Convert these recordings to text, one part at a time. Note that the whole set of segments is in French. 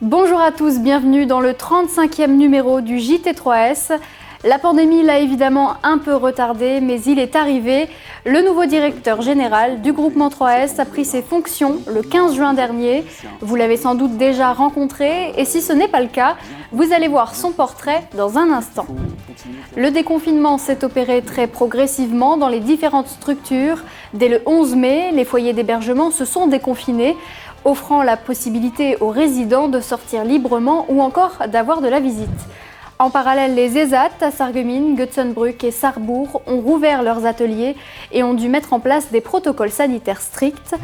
Bonjour à tous, bienvenue dans le 35e numéro du JT3S. La pandémie l'a évidemment un peu retardé, mais il est arrivé. Le nouveau directeur général du groupement 3S a pris ses fonctions le 15 juin dernier. Vous l'avez sans doute déjà rencontré, et si ce n'est pas le cas, vous allez voir son portrait dans un instant. Le déconfinement s'est opéré très progressivement dans les différentes structures. Dès le 11 mai, les foyers d'hébergement se sont déconfinés, offrant la possibilité aux résidents de sortir librement ou encore d'avoir de la visite. En parallèle, les ESAT à Sarreguemines, Götzenbrück et Sarrebourg ont rouvert leurs ateliers et ont dû mettre en place des protocoles sanitaires stricts.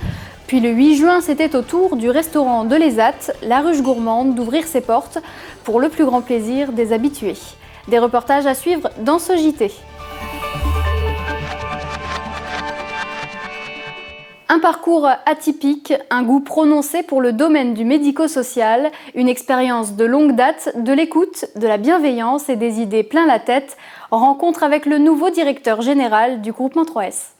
Puis le 8 juin, c'était au tour du restaurant de l'ESAT, la Ruche Gourmande, d'ouvrir ses portes pour le plus grand plaisir des habitués. Des reportages à suivre dans ce JT. Un parcours atypique, un goût prononcé pour le domaine du médico-social, une expérience de longue date, de l'écoute, de la bienveillance et des idées plein la tête. Rencontre avec le nouveau directeur général du groupement 3S.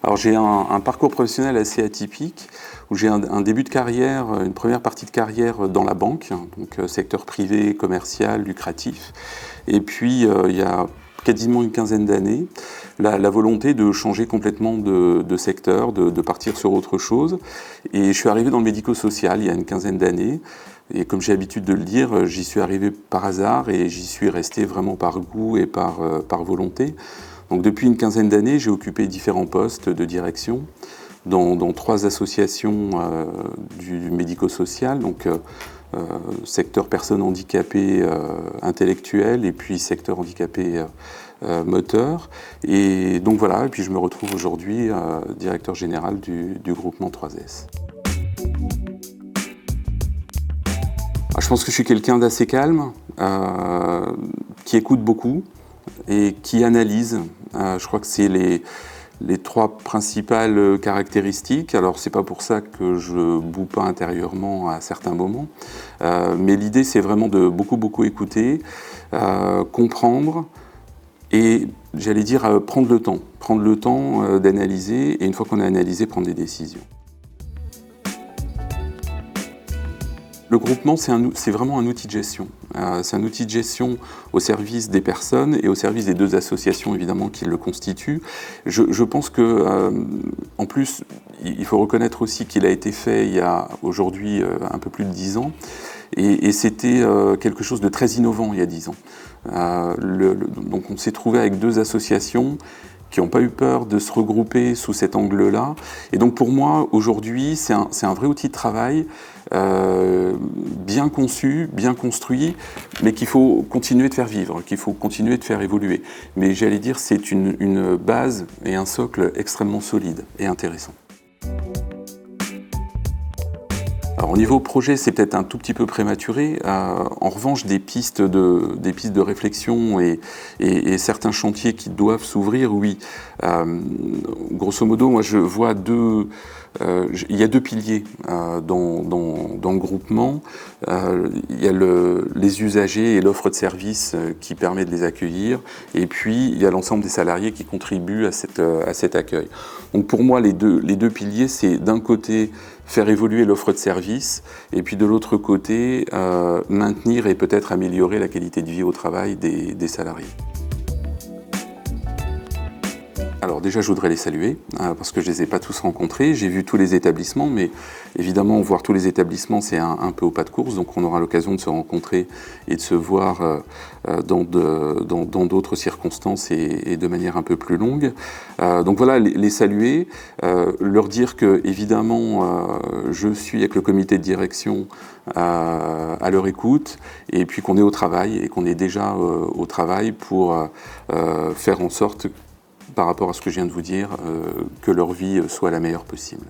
Alors j'ai un parcours professionnel assez atypique, où j'ai un début de carrière, une première partie de carrière dans la banque, donc secteur privé, commercial, lucratif. Et puis il y a quasiment une quinzaine d'années, la volonté de changer complètement de secteur, de partir sur autre chose. Et je suis arrivé dans le médico-social il y a une quinzaine d'années. Et comme j'ai l'habitude de le dire, j'y suis arrivé par hasard et j'y suis resté vraiment par goût et par volonté. Donc depuis une quinzaine d'années, j'ai occupé différents postes de direction dans 3 associations du médico-social, donc secteur personnes handicapées intellectuelles et puis secteur handicapé moteur. Et donc voilà, et puis je me retrouve aujourd'hui directeur général du groupement 3S. Je pense que je suis quelqu'un d'assez calme, qui écoute beaucoup et qui analyse. Je crois que c'est les 3 principales caractéristiques. Alors c'est pas pour ça que je boue pas intérieurement à certains moments, mais l'idée c'est vraiment de beaucoup écouter, comprendre et j'allais dire prendre le temps d'analyser et une fois qu'on a analysé, prendre des décisions. Le groupement, c'est vraiment un outil de gestion. C'est un outil de gestion au service des personnes et au service des 2 associations, évidemment, qui le constituent. Je pense que, en plus, il faut reconnaître aussi qu'il a été fait il y a aujourd'hui un peu plus de 10 ans. Et c'était quelque chose de très innovant il y a 10 ans. Donc on s'est trouvé avec 2 associations qui n'ont pas eu peur de se regrouper sous cet angle-là. Et donc pour moi, aujourd'hui, c'est un vrai outil de travail, bien conçu, bien construit, mais qu'il faut continuer de faire vivre, qu'il faut continuer de faire évoluer. Mais j'allais dire, c'est une base et un socle extrêmement solide et intéressant. Alors, au niveau projet, c'est peut-être un tout petit peu prématuré. En revanche, des pistes de réflexion et certains chantiers qui doivent s'ouvrir, oui. Grosso modo, moi, je vois il y a 2 piliers dans le groupement. Il y a les usagers et l'offre de services qui permet de les accueillir. Et puis, il y a l'ensemble des salariés qui contribuent à cet accueil. Donc, pour moi, les deux piliers, c'est d'un côté faire évoluer l'offre de services et puis de l'autre côté, maintenir et peut-être améliorer la qualité de vie au travail des salariés. Alors déjà, je voudrais les saluer, parce que je ne les ai pas tous rencontrés. J'ai vu tous les établissements, mais évidemment, voir tous les établissements, c'est un peu au pas de course. Donc on aura l'occasion de se rencontrer et de se voir dans d'autres circonstances et de manière un peu plus longue. Donc voilà, les saluer, leur dire que, évidemment, je suis avec le comité de direction à leur écoute, et puis qu'on est au travail, et qu'on est déjà au travail pour faire en sorte par rapport à ce que je viens de vous dire, que leur vie soit la meilleure possible.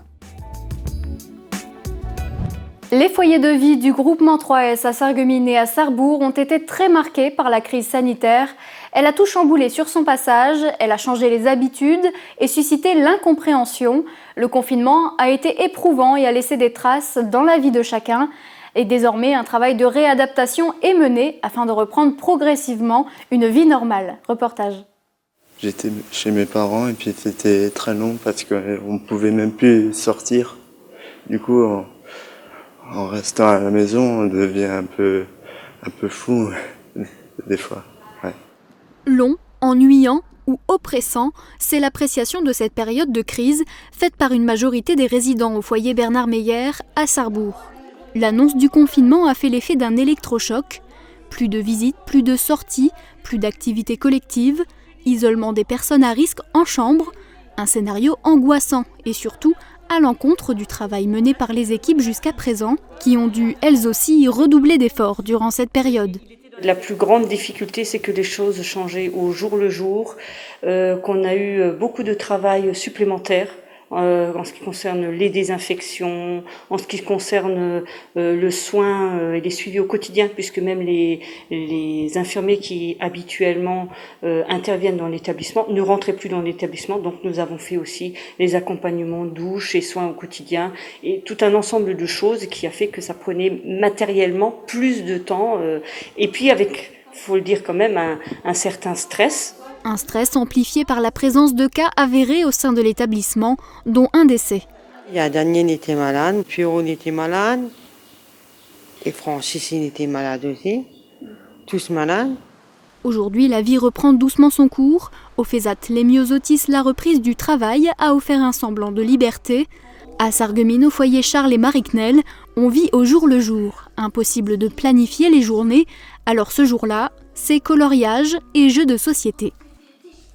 Les foyers de vie du groupement 3S à Sarreguemines et à Sarrebourg ont été très marqués par la crise sanitaire. Elle a tout chamboulé sur son passage, elle a changé les habitudes et suscité l'incompréhension. Le confinement a été éprouvant et a laissé des traces dans la vie de chacun. Et désormais, un travail de réadaptation est mené afin de reprendre progressivement une vie normale. Reportage. J'étais chez mes parents et puis c'était très long parce qu'on ne pouvait même plus sortir. Du coup, en restant à la maison, on devient un peu fou des fois. Ouais. Long, ennuyant ou oppressant, c'est l'appréciation de cette période de crise faite par une majorité des résidents au foyer Bernard Meyer à Sarrebourg. L'annonce du confinement a fait l'effet d'un électrochoc. Plus de visites, plus de sorties, plus d'activités collectives, isolement des personnes à risque en chambre, un scénario angoissant et surtout à l'encontre du travail mené par les équipes jusqu'à présent, qui ont dû elles aussi redoubler d'efforts durant cette période. La plus grande difficulté, c'est que les choses changeaient au jour le jour, qu'on a eu beaucoup de travail supplémentaire en ce qui concerne les désinfections, en ce qui concerne le soin et les suivis au quotidien, puisque même les infirmiers qui habituellement interviennent dans l'établissement ne rentraient plus dans l'établissement. Donc nous avons fait aussi les accompagnements douches et soins au quotidien et tout un ensemble de choses qui a fait que ça prenait matériellement plus de temps et puis avec, faut le dire quand même, un certain stress. Un stress amplifié par la présence de cas avérés au sein de l'établissement, dont un décès. Il y a Daniel était malade, Pierrot était malade, et Francis il était malade aussi, tous malades. Aujourd'hui, la vie reprend doucement son cours. Au FESAT Les Myosotis, la reprise du travail a offert un semblant de liberté. À Sarreguemines, au foyer Charles et Marie Knell, on vit au jour le jour. Impossible de planifier les journées, alors ce jour-là, c'est coloriage et jeux de société.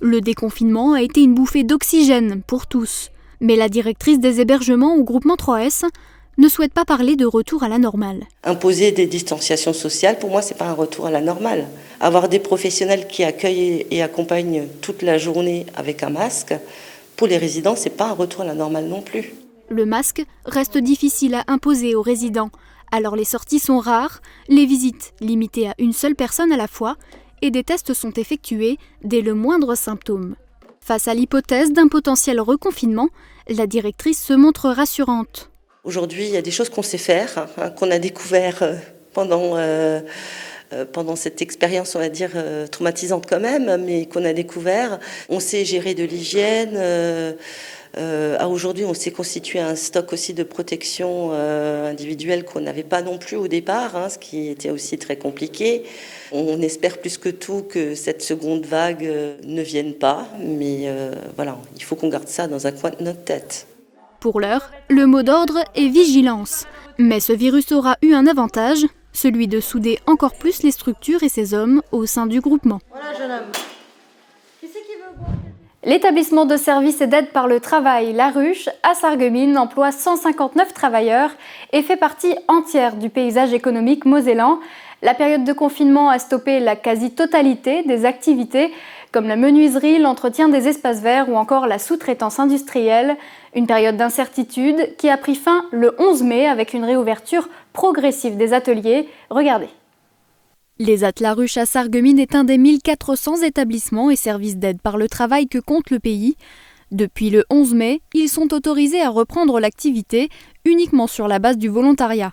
Le déconfinement a été une bouffée d'oxygène pour tous, mais la directrice des hébergements au groupement 3S ne souhaite pas parler de retour à la normale. Imposer des distanciations sociales, pour moi, c'est pas un retour à la normale. Avoir des professionnels qui accueillent et accompagnent toute la journée avec un masque, pour les résidents, c'est pas un retour à la normale non plus. Le masque reste difficile à imposer aux résidents, alors les sorties sont rares, les visites limitées à une seule personne à la fois, et des tests sont effectués dès le moindre symptôme. Face à l'hypothèse d'un potentiel reconfinement, la directrice se montre rassurante. Aujourd'hui, il y a des choses qu'on sait faire, qu'on a découvert pendant cette expérience, on va dire, traumatisante quand même, mais qu'on a découvert. On sait gérer de l'hygiène. Aujourd'hui, on s'est constitué un stock aussi de protection individuelle qu'on n'avait pas non plus au départ, ce qui était aussi très compliqué. On espère plus que tout que cette seconde vague ne vienne pas, mais voilà, il faut qu'on garde ça dans un coin de notre tête. Pour l'heure, le mot d'ordre est vigilance. Mais ce virus aura eu un avantage, celui de souder encore plus les structures et ses hommes au sein du groupement. Voilà, jeune homme. Qui c'est qui veut boire ? L'établissement de services et d'aide par le travail La Ruche à Sarreguemines emploie 159 travailleurs et fait partie entière du paysage économique mosellan. La période de confinement a stoppé la quasi-totalité des activités comme la menuiserie, l'entretien des espaces verts ou encore la sous-traitance industrielle. Une période d'incertitude qui a pris fin le 11 mai avec une réouverture progressive des ateliers. Regardez. Les At La Ruche à Sarreguemines est un des 1400 établissements et services d'aide par le travail que compte le pays. Depuis le 11 mai, ils sont autorisés à reprendre l'activité uniquement sur la base du volontariat.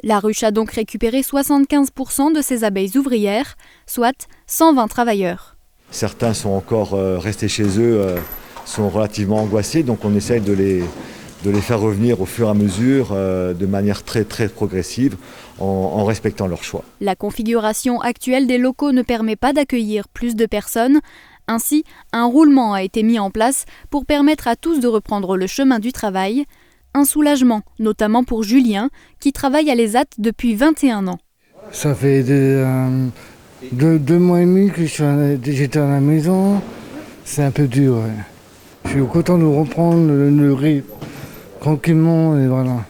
La Ruche a donc récupéré 75% de ses abeilles ouvrières, soit 120 travailleurs. Certains sont encore restés chez eux, sont relativement angoissés, donc on essaye de les faire revenir au fur et à mesure de manière très très progressive en respectant leur choix. La configuration actuelle des locaux ne permet pas d'accueillir plus de personnes. Ainsi, un roulement a été mis en place pour permettre à tous de reprendre le chemin du travail. Un soulagement, notamment pour Julien, qui travaille à l'ESAT depuis 21 ans. Ça fait deux mois et demi que j'étais à la maison. C'est un peu dur. Ouais. Je suis content de reprendre le rythme tranquillement et voilà.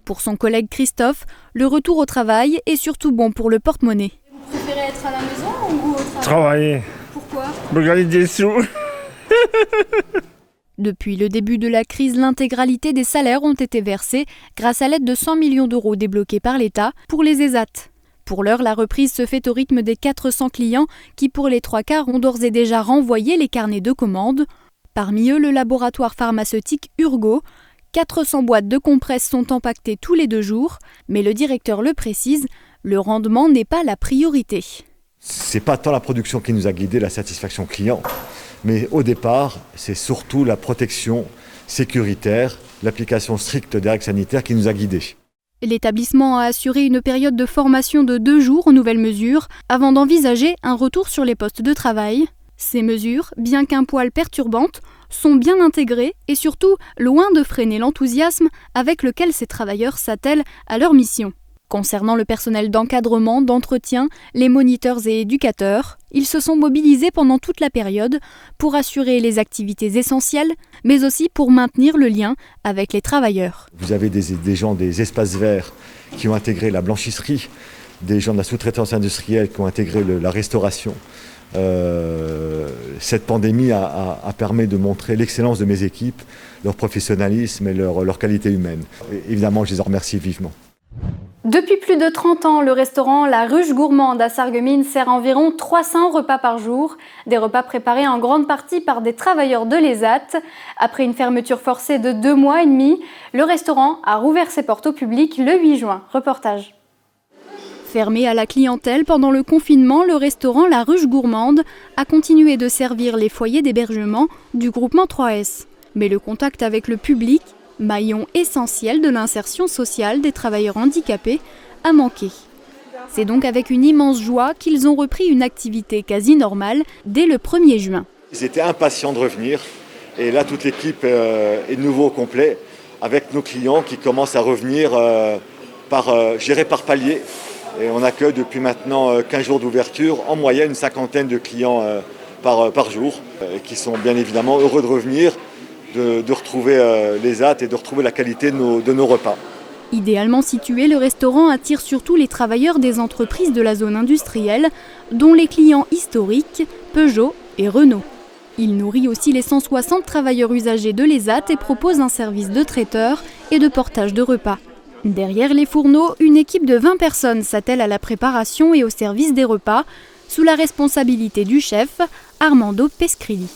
Pour son collègue Christophe, le retour au travail est surtout bon pour le porte-monnaie. Vous préférez être à la maison ou au travail ? Travailler. Pourquoi ? Me gagner des sous. Depuis le début de la crise, l'intégralité des salaires ont été versés grâce à l'aide de 100 millions d'euros débloqués par l'État pour les ESAT. Pour l'heure, la reprise se fait au rythme des 400 clients qui, pour les 3/4, ont d'ores et déjà renvoyé les carnets de commandes. Parmi eux, le laboratoire pharmaceutique Urgo. 400 boîtes de compresses sont empaquetées tous les 2 jours, mais le directeur le précise, le rendement n'est pas la priorité. C'est pas tant la production qui nous a guidé, la satisfaction client. Mais au départ, c'est surtout la protection sécuritaire, l'application stricte des règles sanitaires qui nous a guidés. L'établissement a assuré une période de formation de 2 jours aux nouvelles mesures avant d'envisager un retour sur les postes de travail. Ces mesures, bien qu'un poil perturbantes, sont bien intégrées et surtout loin de freiner l'enthousiasme avec lequel ces travailleurs s'attellent à leur mission. Concernant le personnel d'encadrement, d'entretien, les moniteurs et éducateurs, ils se sont mobilisés pendant toute la période pour assurer les activités essentielles, mais aussi pour maintenir le lien avec les travailleurs. Vous avez des gens des espaces verts qui ont intégré la blanchisserie, des gens de la sous-traitance industrielle qui ont intégré la restauration. Cette pandémie a permis de montrer l'excellence de mes équipes, leur professionnalisme et leur qualité humaine. Et évidemment, je les en remercie vivement. Depuis plus de 30 ans, le restaurant La Ruche Gourmande à Sarreguemines sert environ 300 repas par jour, des repas préparés en grande partie par des travailleurs de l'ESAT. Après une fermeture forcée de 2 mois et demi, le restaurant a rouvert ses portes au public le 8 juin. Reportage. Fermé à la clientèle pendant le confinement, le restaurant La Ruche Gourmande a continué de servir les foyers d'hébergement du groupement 3S. Mais le contact avec le public, maillon essentiel de l'insertion sociale des travailleurs handicapés, a manqué. C'est donc avec une immense joie qu'ils ont repris une activité quasi normale dès le 1er juin. Ils étaient impatients de revenir et là toute l'équipe est de nouveau au complet avec nos clients qui commencent à revenir gérés par palier. Et on accueille depuis maintenant 15 jours d'ouverture, en moyenne une 50aine de clients par jour qui sont bien évidemment heureux de revenir, de retrouver les hâtes et de retrouver la qualité de nos repas. Idéalement situé, le restaurant attire surtout les travailleurs des entreprises de la zone industrielle, dont les clients historiques, Peugeot et Renault. Il nourrit aussi les 160 travailleurs usagers de l'ESAT et propose un service de traiteur et de portage de repas. Derrière les fourneaux, une équipe de 20 personnes s'attelle à la préparation et au service des repas, sous la responsabilité du chef, Armando Pescrilli.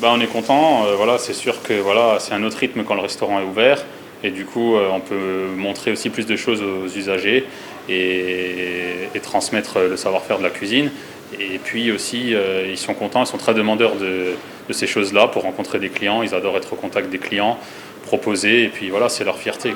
On est content, c'est sûr que c'est un autre rythme quand le restaurant est ouvert et du coup on peut montrer aussi plus de choses aux usagers et transmettre le savoir-faire de la cuisine. Et puis aussi ils sont contents, ils sont très demandeurs de ces choses-là pour rencontrer des clients, ils adorent être au contact des clients, proposer et puis c'est leur fierté.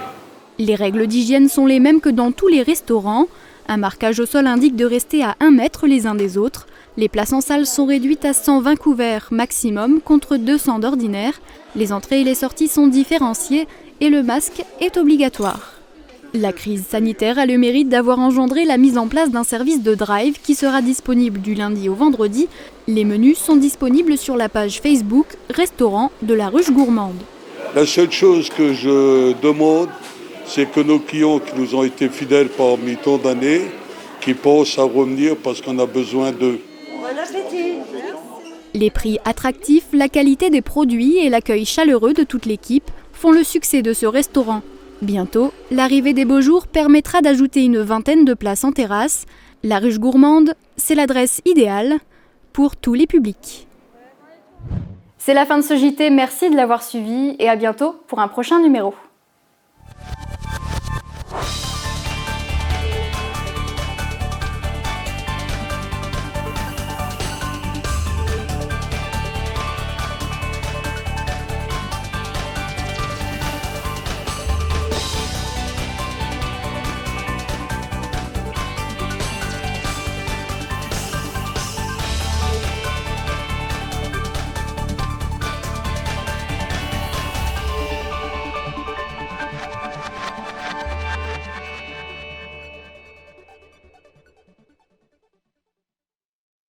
Les règles d'hygiène sont les mêmes que dans tous les restaurants. Un marquage au sol indique de rester à 1 mètre les uns des autres. Les places en salle sont réduites à 120 couverts maximum contre 200 d'ordinaire. Les entrées et les sorties sont différenciées et le masque est obligatoire. La crise sanitaire a le mérite d'avoir engendré la mise en place d'un service de drive qui sera disponible du lundi au vendredi. Les menus sont disponibles sur la page Facebook Restaurant de la Ruche Gourmande. La seule chose que je demande, c'est que nos clients qui nous ont été fidèles parmi tant d'années, qui pensent à revenir parce qu'on a besoin d'eux. Bon appétit. Les prix attractifs, la qualité des produits et l'accueil chaleureux de toute l'équipe font le succès de ce restaurant. Bientôt, l'arrivée des beaux jours permettra d'ajouter une 20aine de places en terrasse. La Ruche Gourmande, c'est l'adresse idéale pour tous les publics. C'est la fin de ce JT, merci de l'avoir suivi et à bientôt pour un prochain numéro.